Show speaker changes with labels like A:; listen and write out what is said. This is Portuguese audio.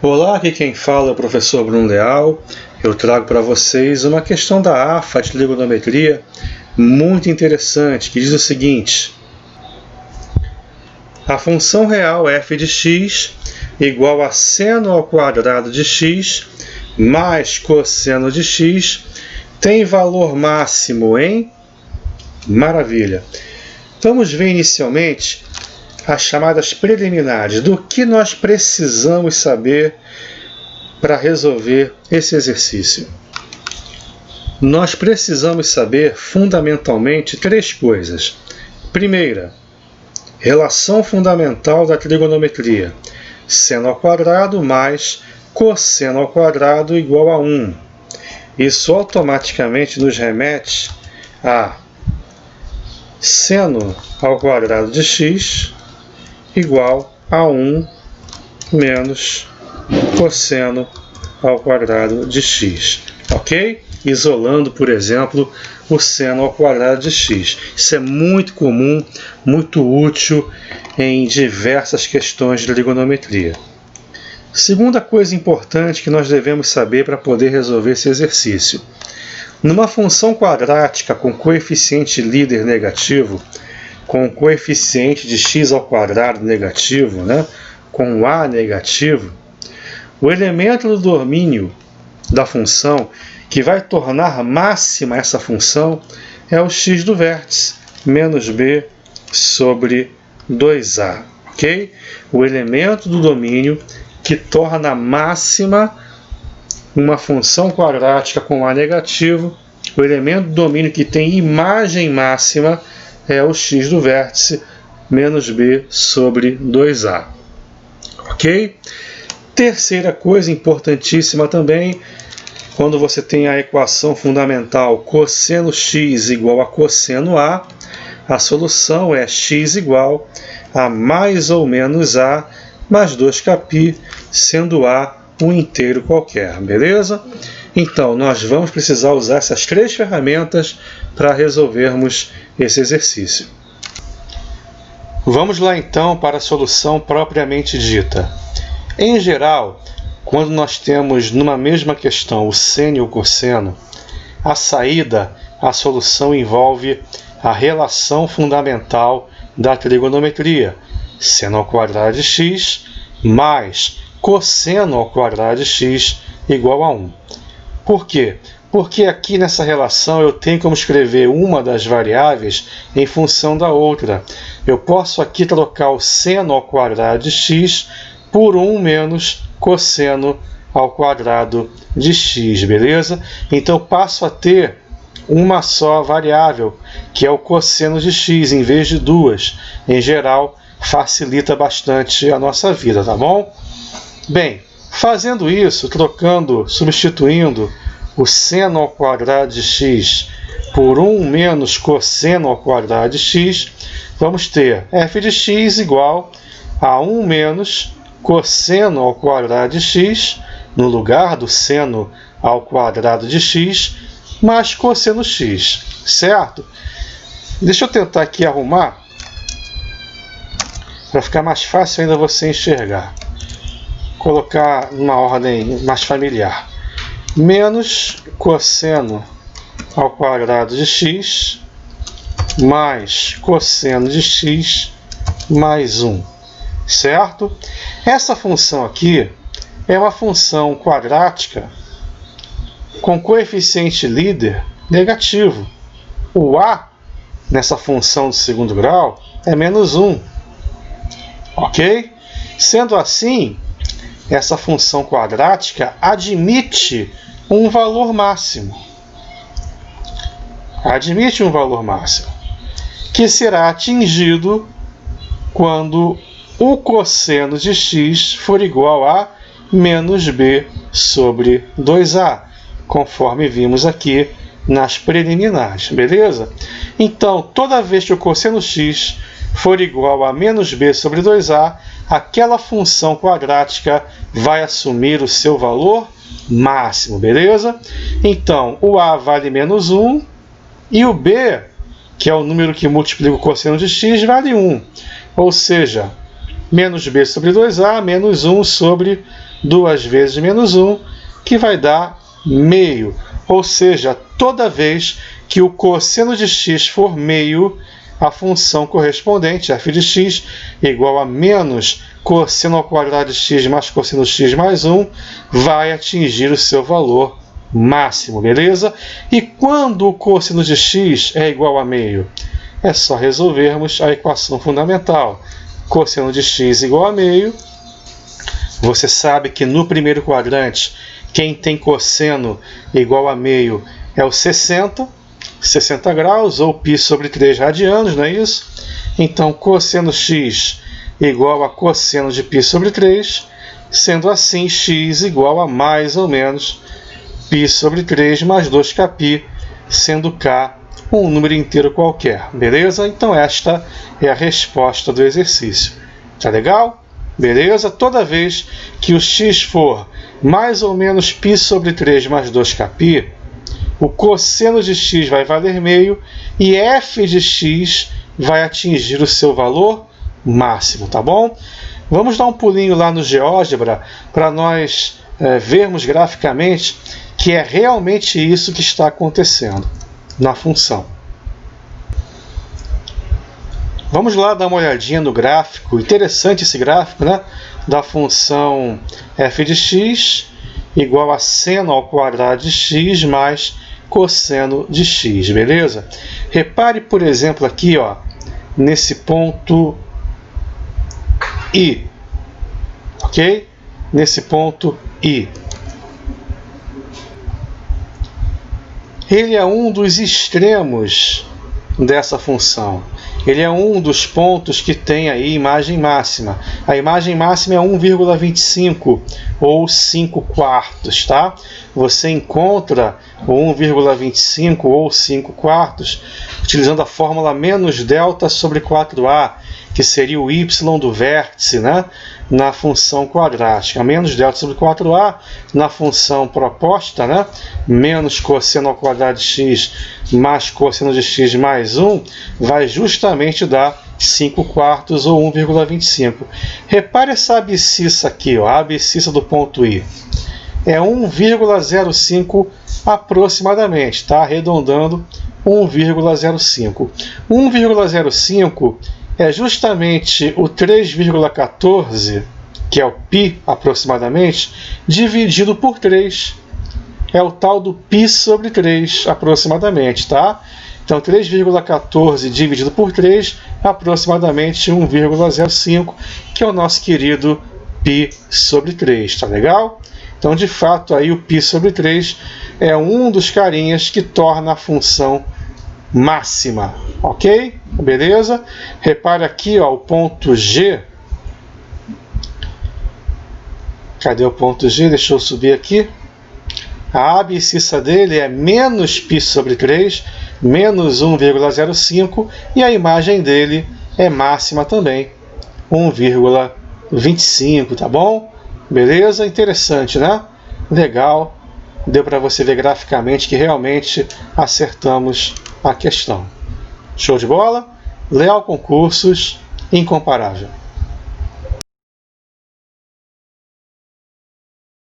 A: Olá, aqui quem fala é o professor Bruno Leal. Eu trago para vocês uma questão da AFA de trigonometria muito interessante, que diz o seguinte: a função real f de x igual a seno ao quadrado de x mais cosseno de x tem valor máximo em... Maravilha! Vamos ver inicialmente as chamadas preliminares do que nós precisamos saber para resolver esse exercício. Nós precisamos saber fundamentalmente três coisas. Primeira, relação fundamental da trigonometria: seno ao quadrado mais cosseno ao quadrado igual a 1. Isso automaticamente nos remete a seno ao quadrado de x igual a 1 menos cosseno ao quadrado de x, ok? Isolando, por exemplo, o seno ao quadrado de x. Isso é muito comum, muito útil em diversas questões de trigonometria. Segunda coisa importante que nós devemos saber para poder resolver esse exercício: numa função quadrática com coeficiente líder negativo, com o coeficiente de x ao quadrado negativo, com a negativo, o elemento do domínio da função que vai tornar máxima essa função é o x do vértice, menos b sobre 2a, ok? O elemento do domínio que torna máxima uma função quadrática com a negativo, o elemento do domínio que tem imagem máxima é o x do vértice, menos b sobre 2a. Ok? Terceira coisa importantíssima também, quando você tem a equação fundamental cosseno x igual a cosseno a solução é x igual a mais ou menos a mais 2κ, sendo a um inteiro qualquer, beleza? Então, nós vamos precisar usar essas três ferramentas para resolvermos esse exercício. Vamos lá então para a solução propriamente dita. Em geral, quando nós temos numa mesma questão o seno e o cosseno, a saída, a solução envolve a relação fundamental da trigonometria: seno ao quadrado de x mais cosseno ao quadrado de x igual a 1. Por quê? Porque aqui nessa relação eu tenho como escrever uma das variáveis em função da outra. Eu posso aqui trocar o seno ao quadrado de x por 1 menos cosseno ao quadrado de x, beleza? Então passo a ter uma só variável, que é o cosseno de x, em vez de duas. Em geral, facilita bastante a nossa vida, tá bom? Bem, fazendo isso, substituindo o seno ao quadrado de x por 1 menos cosseno ao quadrado de x, vamos ter f de x igual a 1 menos cosseno ao quadrado de x, no lugar do seno ao quadrado de x, mais cosseno x, certo? Deixa eu tentar aqui arrumar, para ficar mais fácil ainda você enxergar. Colocar numa ordem mais familiar. Menos cosseno ao quadrado de x mais cosseno de x mais 1, certo? Essa função aqui é uma função quadrática com coeficiente líder negativo. O a nessa função do segundo grau é menos 1, ok? Sendo assim, essa função quadrática admite um valor máximo. Admite um valor máximo, que será atingido quando o cosseno de x for igual a menos b sobre 2a, conforme vimos aqui nas preliminares, beleza? Então, toda vez que o cosseno x for igual a menos b sobre 2a, aquela função quadrática vai assumir o seu valor máximo, beleza? Então, o a vale menos 1 e o b, que é o número que multiplica o cosseno de x, vale 1. Ou seja, menos b sobre 2a, menos 1 sobre 2 vezes menos 1, que vai dar meio. Ou seja, toda vez que o cosseno de x for meio, a função correspondente, f de x, igual a menos cosseno ao quadrado de x mais cosseno de x mais 1, vai atingir o seu valor máximo, beleza? E quando o cosseno de x é igual a meio? É só resolvermos a equação fundamental. Cosseno de x igual a meio. Você sabe que no primeiro quadrante, quem tem cosseno igual a meio é o 60 graus, ou π sobre 3 radianos, não é isso? Então, cosseno x igual a cosseno de π sobre 3, sendo assim, x igual a mais ou menos π sobre 3 mais 2kπ, sendo k um número inteiro qualquer, beleza? Então, esta é a resposta do exercício. Tá legal? Beleza? Toda vez que o x for mais ou menos π sobre 3 mais 2kπ, o cosseno de x vai valer meio e f de x vai atingir o seu valor máximo, tá bom? Vamos dar um pulinho lá no GeoGebra para nós vermos graficamente que é realmente isso que está acontecendo na função. Vamos lá dar uma olhadinha no gráfico, interessante esse gráfico, né? Da função f de x igual a seno ao quadrado de x mais cosseno de x, beleza? Repare, por exemplo, aqui, ó, nesse ponto I, ok? Nesse ponto I. Ele é um dos extremos dessa função. Ele é um dos pontos que tem aí imagem máxima. A imagem máxima é 1,25 ou 5/4, tá? Você encontra o 1,25 ou 5/4 utilizando a fórmula menos delta sobre 4a, que seria o y do vértice, né? Na função quadrática. Menos delta sobre 4a na função proposta, né? Menos cosseno ao quadrado de x mais cosseno de x mais 1 vai justamente dar 5/4 ou 1,25. Repare essa abscissa aqui, ó, a abscissa do ponto I. É 1,05 aproximadamente, tá? Arredondando 1,05. 1,05 é justamente o 3,14, que é o π aproximadamente, dividido por 3. É o tal do π sobre 3 aproximadamente, tá? Então, 3,14 dividido por 3, aproximadamente 1,05, que é o nosso querido π sobre 3, tá legal? Então, de fato, aí o π sobre 3 é um dos carinhas que torna a função máxima, ok? Beleza? Repare aqui, ó, o ponto G. Cadê o ponto G? Deixa eu subir aqui. A abscissa dele é menos π sobre 3, menos 1,05, e a imagem dele é máxima também, 1,25, tá bom? Beleza? Interessante, né? Legal. Deu para você ver graficamente que realmente acertamos a questão. Show de bola? Leal Concursos, incomparável.